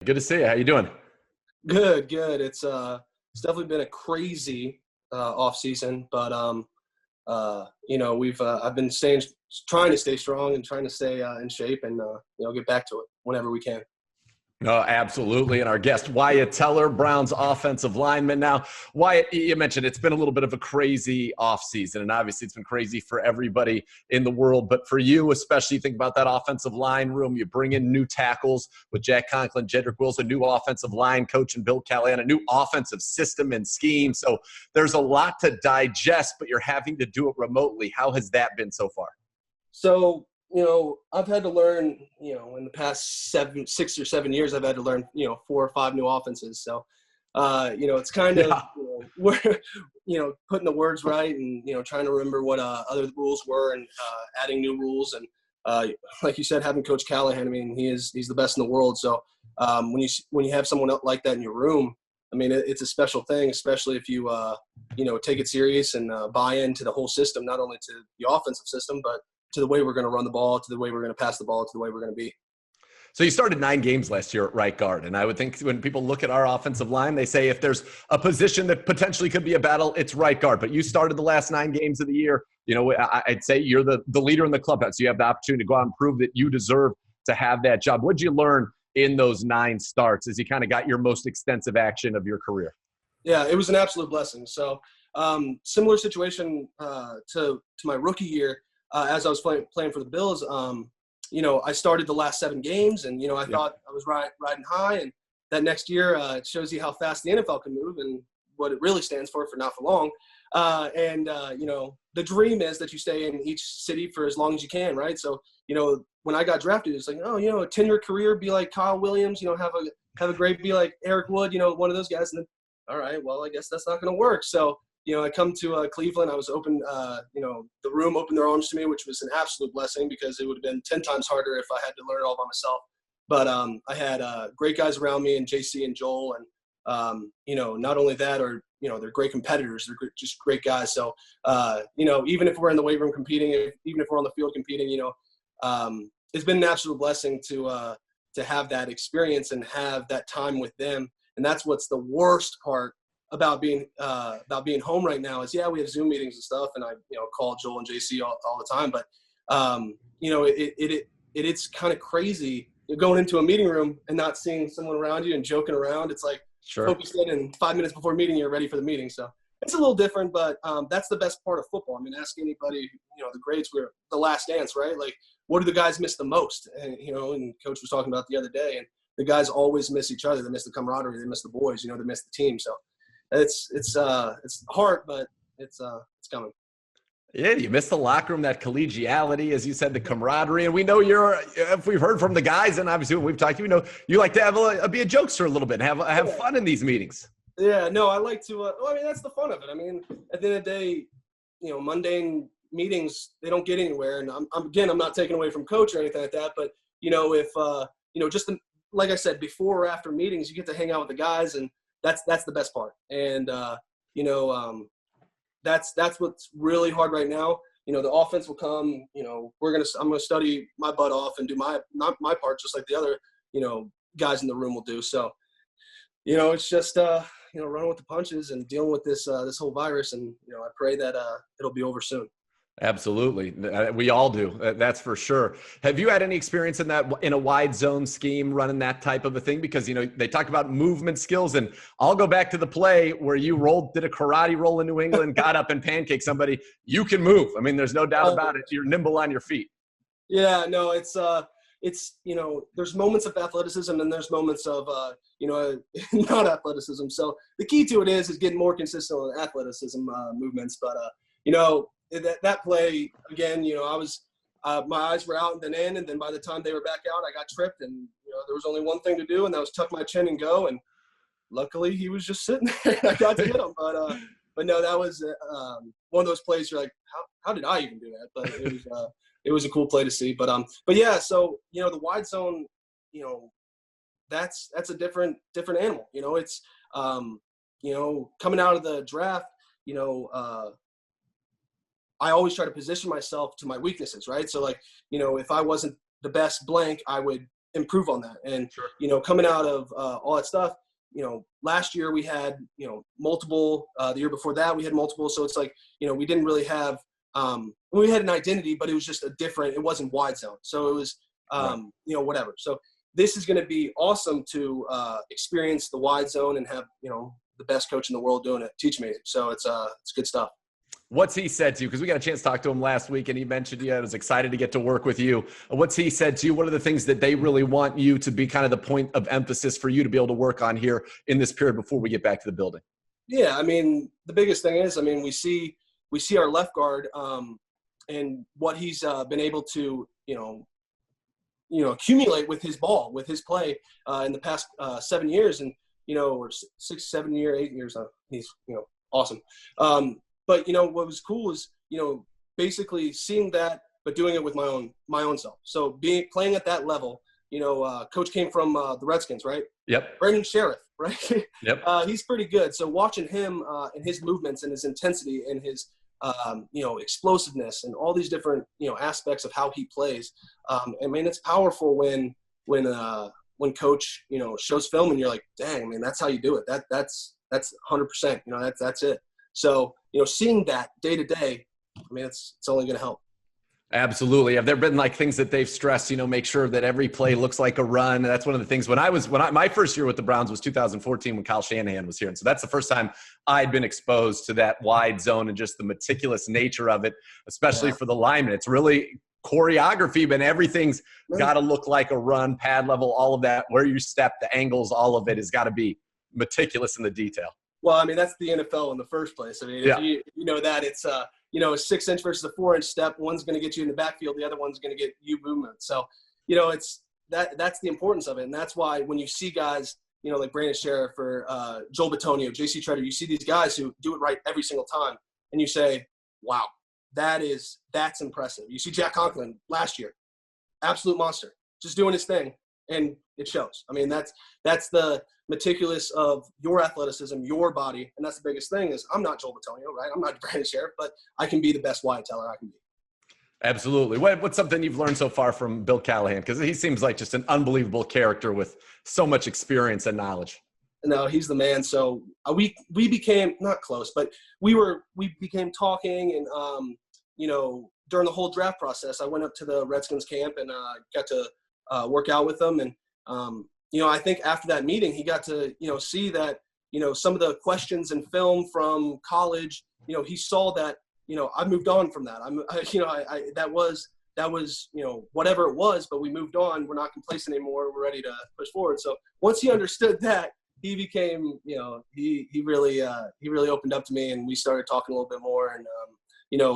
Good to see you. How you doing? Good, good. It's definitely been a crazy off season, but we've I've been trying to stay strong and trying to stay in shape and get back to it whenever we can. No, absolutely. And our guest, Wyatt Teller, Browns offensive lineman. Now, Wyatt, you mentioned it's been a little bit of a crazy offseason, and obviously it's been crazy for everybody in the world. But for you, especially, think about that offensive line room. You bring in new tackles with Jack Conklin, Jedrick Wills, a new offensive line coach and Bill Callahan, a new offensive system and scheme. So there's a lot to digest, but you're having to do it remotely. How has that been so far? So I've had to learn, in the past 6 or 7 years, I've had to learn, 4 or 5 new offenses. So, it's kind of, Yeah. we're, putting the words right and, trying to remember what other rules were and adding new rules. And like you said, having Coach Callahan, I mean, he's the best in the world. So when you have someone else like that in your room, I mean, it's a special thing, especially if you, take it serious and buy into the whole system, not only to the offensive system, but to the way we're going to run the ball, to the way we're going to pass the ball, to the way we're going to be. So you started 9 games last year at right guard. And I would think when people look at our offensive line, they say if there's a position that potentially could be a battle, it's right guard. But you started the last 9 games of the year. I'd say you're the leader in the clubhouse. You have the opportunity to go out and prove that you deserve to have that job. What did you learn in those 9 starts as you kind of got your most extensive action of your career? Yeah, it was an absolute blessing. So similar situation to my rookie year as I was playing for the Bills. I started the last 7 games and, I thought I was riding high. And that next year, it shows you how fast the NFL can move and what it really stands for not for long. The dream is that you stay in each city for as long as you can, right? So, when I got drafted, it's like, a 10-year career, be like Kyle Williams, have a great, be like Eric Wood, one of those guys. And then, all right, well, I guess that's not going to work. So, I come to Cleveland. I was open, the room opened their arms to me, which was an absolute blessing because it would have been 10 times harder if I had to learn it all by myself. But I had great guys around me and JC and Joel. And, not only that, they're great competitors. They're just great guys. So, even if we're in the weight room competing, even if we're on the field competing, it's been an absolute blessing to have that experience and have that time with them. And that's what's the worst part about being home right now is, we have Zoom meetings and stuff, and I call Joel and JC all the time. But it's kind of crazy going into a meeting room and not seeing someone around you and joking around. It's like, Sure. Hope you said in 5 minutes before meeting you're ready for the meeting. So it's a little different, but that's the best part of football. I mean, ask anybody. The grades were the last dance, right? Like, what do the guys miss the most? And and Coach was talking about the other day, and the guys always miss each other. They miss the camaraderie. They miss the boys. They miss the team. So it's hard, but it's coming. Yeah, you missed the locker room, that collegiality, as you said, the camaraderie. And we know if we've heard from the guys, and obviously when we've talked to you, you like to have be a jokester a little bit and have fun in these meetings. Yeah, no, I like to. That's the fun of it. I mean, at the end of the day, mundane meetings, they don't get anywhere. And I'm not taking away from Coach or anything like that. But if like I said, before or after meetings, you get to hang out with the guys, and that's the best part. And that's what's really hard right now. The offense will come. I'm gonna study my butt off and do my part just like the other guys in the room will do. So it's just running with the punches and dealing with this whole virus. And I pray that it'll be over soon. Absolutely. We all do. That's for sure. Have you had any experience in a wide zone scheme running that type of a thing? Because, they talk about movement skills, and I'll go back to the play where you did a karate roll in New England, got up and pancaked somebody. You can move. I mean, there's no doubt about it. You're nimble on your feet. Yeah, no, it's there's moments of athleticism and there's moments of, not athleticism. So the key to it is getting more consistent with athleticism movements. But, that play again, I was my eyes were out and then in, and then by the time they were back out, I got tripped, and there was only one thing to do, and that was tuck my chin and go. And luckily, he was just sitting there, and I got to hit him. But no, that was one of those plays you're like, how did I even do that? But it was a cool play to see. But yeah, so the wide zone, that's a different animal. It's coming out of the draft, I always try to position myself to my weaknesses, right? So, like, if I wasn't the best blank, I would improve on that. And, Sure. coming out of all that stuff, last year we had, multiple, the year before that we had multiple. So it's like, we didn't really have, we had an identity, but it was just it wasn't wide zone. So it was, whatever. So this is going to be awesome to experience the wide zone and have, the best coach in the world doing it, teach me. So it's good stuff. What's he said to you? Because we got a chance to talk to him last week, and he mentioned he was excited to get to work with you. What's he said to you? What are the things that they really want you to be kind of the point of emphasis for you to be able to work on here in this period before we get back to the building? Yeah, I mean, the biggest thing is, we see our left guard and what he's been able to, accumulate with his ball, with his play in the past 7 years, and or 6, 7 year, 8 years. He's awesome. But what was cool is basically seeing that, but doing it with my own self. So playing at that level. Coach came from the Redskins, right? Yep. Brandon Sheriff, right? Yep. He's pretty good. So watching him and his movements and his intensity and his explosiveness and all these different aspects of how he plays. It's powerful when coach shows film and you're like, dang, that's how you do it. That's 100%. That's it. So seeing that day to day, it's only going to help. Absolutely. Have there been like things that they've stressed, make sure that every play looks like a run? That's one of the things my first year with the Browns was 2014 when Kyle Shanahan was here. And so that's the first time I'd been exposed to that wide zone and just the meticulous nature of it, especially for the linemen. It's really choreography, but everything's got to look like a run, pad level, all of that, where you step, the angles, all of it has got to be meticulous in the detail. Well, that's the NFL in the first place. If you know that it's a 6-inch versus a 4-inch step, one's going to get you in the backfield, the other one's going to get you movement. So, it's that's the importance of it. And that's why when you see guys, like Brandon Sheriff or Joel Bitonio, JC Treader, you see these guys who do it right every single time. And you say, wow, that's impressive. You see Jack Conklin last year, absolute monster, just doing his thing. And it shows. That's the meticulous of your athleticism, your body. And that's the biggest thing is I'm not Joel Bitonio, right? I'm not Brandon Sheriff, but I can be the best Wyatt Teller I can be. Absolutely. What's something you've learned so far from Bill Callahan? Because he seems like just an unbelievable character with so much experience and knowledge. No, he's the man. So we became not close, but we became talking and, during the whole draft process, I went up to the Redskins camp and got to work out with them. And, I think after that meeting, he got to, see that, some of the questions and film from college, he saw that, I moved on from that. That was, whatever it was, but we moved on. We're not complacent anymore. We're ready to push forward. So once he understood that, he became, he really opened up to me and we started talking a little bit more. And,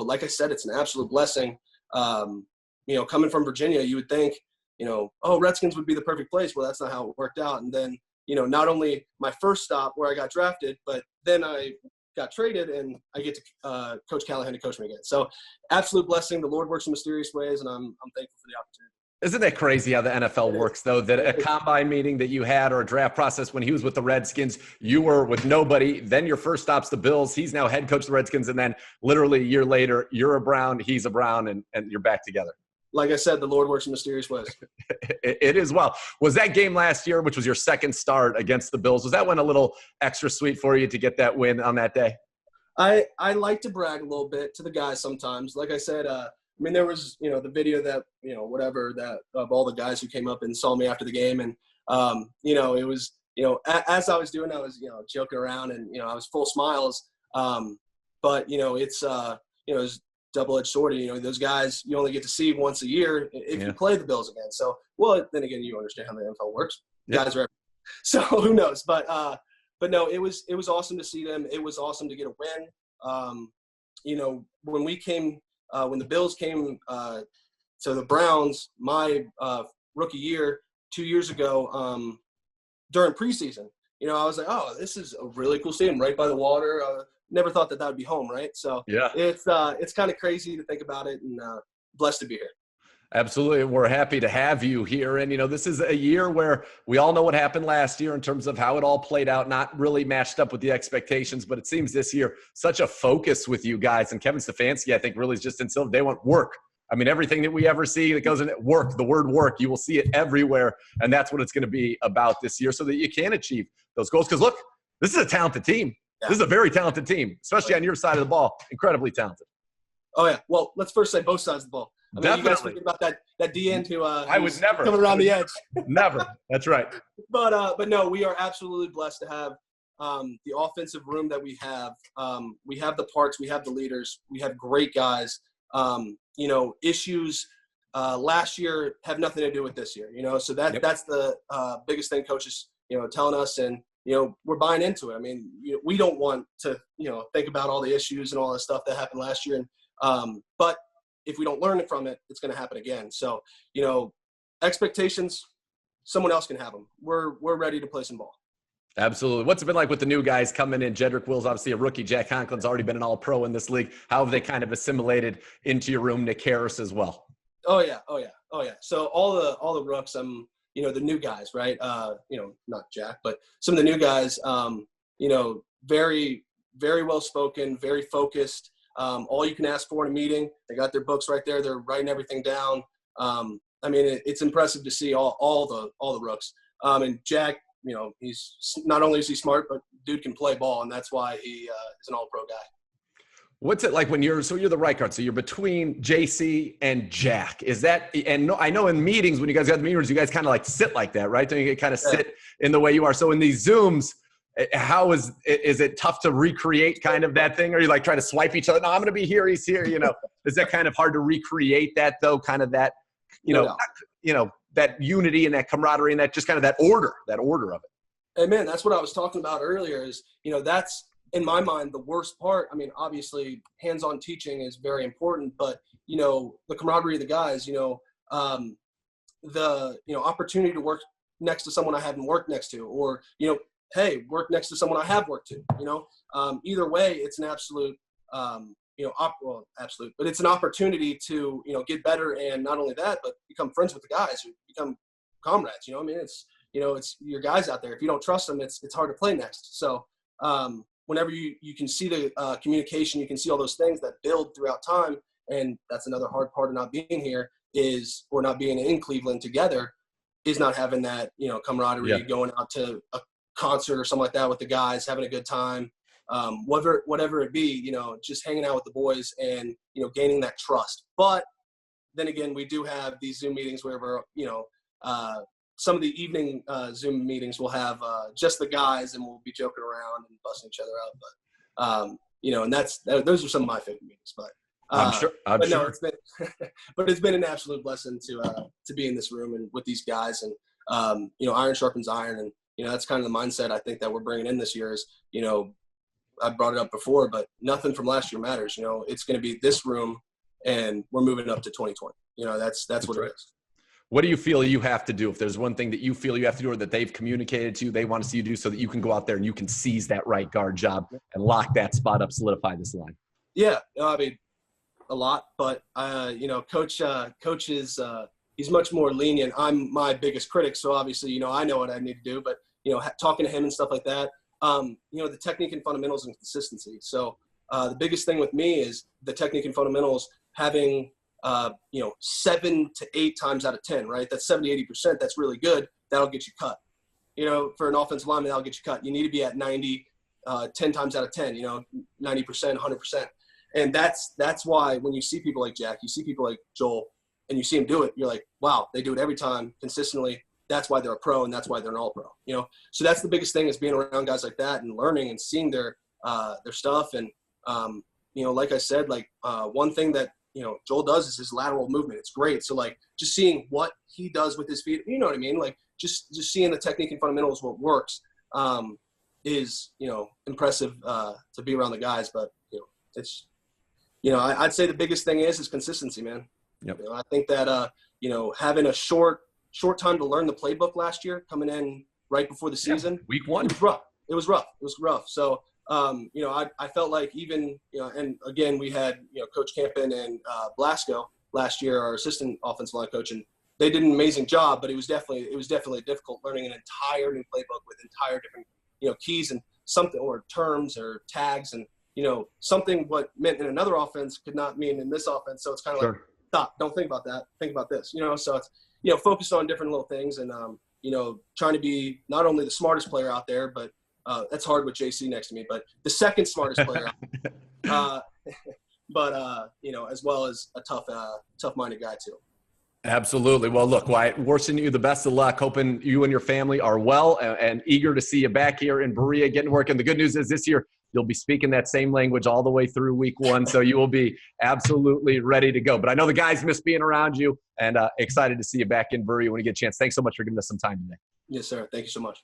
like I said, it's an absolute blessing. Coming from Virginia, you would think, Redskins would be the perfect place. Well, that's not how it worked out. And then, not only my first stop where I got drafted, but then I got traded and I get to Coach Callahan to coach me again. So absolute blessing. The Lord works in mysterious ways, and I'm thankful for the opportunity. Isn't that crazy how the NFL works, though, that a combine meeting that you had or a draft process when he was with the Redskins, you were with nobody, then your first stop's the Bills, he's now head coach of the Redskins, and then literally a year later, you're a Brown, he's a Brown, and you're back together. Like I said, the Lord works in mysterious ways. It is well. Was that game last year, which was your second start against the Bills, was that one a little extra sweet for you to get that win on that day? I like to brag a little bit to the guys sometimes. Like I said, there was, the video that, whatever that of all the guys who came up and saw me after the game. And, it was, as I was doing, I was, joking around and, I was full smiles. But, it's, it was double-edged sword. Those guys you only get to see once a year if you play the Bills again. So, well, then again, you understand how the NFL works. Yep. Guys are everywhere. So who knows? But no, it was awesome to see them. It was awesome to get a win. When we came, when the Bills came to the Browns, my rookie year 2 years ago, during preseason, I was like, oh, this is a really cool stadium right by the water. Never thought that would be home, right? So yeah, it's kind of crazy to think about it, and blessed to be here. Absolutely. We're happy to have you here. And, this is a year where we all know what happened last year in terms of how it all played out, not really matched up with the expectations, but it seems this year such a focus with you guys. And Kevin Stefanski, I think, really is just instilled. They want work. I mean, everything that we ever see that goes in it, work, the word work, you will see it everywhere. And that's what it's going to be about this year so that you can achieve those goals. Because look, this is a talented team. Yeah. This is a very talented team, especially on your side of the ball. Incredibly talented. Oh, yeah. Well, let's first say both sides of the ball. I mean, definitely. You guys thinking about that D end who I would never coming around the edge. Never. That's right. But no, we are absolutely blessed to have the offensive room that we have. We have the parts, we have the leaders, we have great guys. Issues last year have nothing to do with this year. So that's the biggest thing coaches telling us, and we're buying into it. I mean, we don't want to think about all the issues and all the stuff that happened last year, and but if we don't learn from it, it's going to happen again. So expectations, someone else can have them. We're ready to play some ball. Absolutely. What's it been like with the new guys coming in? Jedrick Will's obviously a rookie. Jack Conklin's already been an all-pro in this league. How have they kind of assimilated into your room? Nick Harris as well. Oh yeah. So all the rooks, the new guys, right? Not Jack, but some of the new guys, very, very well spoken, very focused. All you can ask for in a meeting. They got their books right there. They're writing everything down. It's impressive to see all the rooks. And Jack, he's not only is he smart, but dude can play ball, and that's why he is an all-pro guy. What's it like when you're the right guard, so you're between JC and Jack? Is that, and I know in meetings, when you guys got the meetings, you guys kind of like sit like that, right? Don't you kind of sit in the way you are? So in these Zooms, how is it tough to recreate kind of that thing? Or you like try to swipe each other? No, I'm going to be here. He's here. Is that kind of hard to recreate that though? Kind of that, that unity and that camaraderie and that just kind of that order of it. Hey man, that's what I was talking about earlier is, that's in my mind, the worst part. I mean, obviously hands-on teaching is very important, but the camaraderie of the guys, the, opportunity to work next to someone I haven't worked next to, or, hey, work next to someone I have worked to, either way, it's an absolute, absolute, but it's an opportunity to, get better. And not only that, but become friends with the guys, who become comrades, it's your guys out there. If you don't trust them, it's hard to play next. So, whenever you can see the communication, you can see all those things that build throughout time. And that's another hard part of not being here or not being in Cleveland together, is not having that, camaraderie, going out to a concert or something like that with the guys, having a good time, whatever it be, just hanging out with the boys and, gaining that trust. But then again, we do have these Zoom meetings where we're, some of the evening Zoom meetings will have just the guys, and we'll be joking around and busting each other out. But, and those are some of my favorite meetings. But I'm sure. No, it's been an absolute blessing to be in this room and with these guys, and iron sharpens iron, and that's kind of the mindset I think that we're bringing in this year. Is I brought it up before, but nothing from last year matters. It's going to be this room, and we're moving up to 2020. That's what it is. What do you feel you have to do? If there's one thing that you feel you have to do, or that they've communicated to you, they want to see you do, so that you can go out there and you can seize that right guard job and lock that spot up, solidify this line? Yeah, I mean, a lot, but coach is he's much more lenient. I'm my biggest critic, so obviously I know what I need to do, but talking to him and stuff like that, the technique and fundamentals and consistency. So the biggest thing with me is the technique and fundamentals having 7 to 8 times out of 10, right? That's 70-80%. That's really good. That'll get you cut. For an offensive lineman, that'll get you cut. You need to be at 90, 10 times out of 10, 90%, 100%. And that's why when you see people like Jack, you see people like Joel, and you see them do it, you're like, wow, they do it every time consistently. That's why they're a pro, and that's why they're an all-pro. So that's the biggest thing, is being around guys like that and learning and seeing their stuff. And like I said, one thing that Joel does is his lateral movement. It's great. So just seeing what he does with his feet, you know what I mean? Just seeing the technique and fundamentals, what works, is impressive to be around the guys. But it's I'd say the biggest thing is consistency, man. Yep. I think that having a short time to learn the playbook last year, coming in right before the season, week 1, it was rough. So I felt like even, and again, we had, Coach Campen and Blasco last year, our assistant offensive line coach, and they did an amazing job, but it was definitely difficult learning an entire new playbook with entire different, keys and something, or terms or tags, and, something what meant in another offense could not mean in this offense. So it's kind of like, stop, don't think about that, think about this, so it's, focused on different little things, and trying to be not only the smartest player out there, but that's hard with JC next to me, but the second smartest player but as well as a tough-minded guy too. Absolutely. Well, look, Wyatt, wishing you the best of luck, hoping you and your family are well, and eager to see you back here in Berea getting work. And the good news is this year you'll be speaking that same language all the way through week 1, so you will be absolutely ready to go. But I know the guys miss being around you, and excited to see you back in Berea when you get a chance. Thanks so much for giving us some time today. Yes, sir. Thank you so much.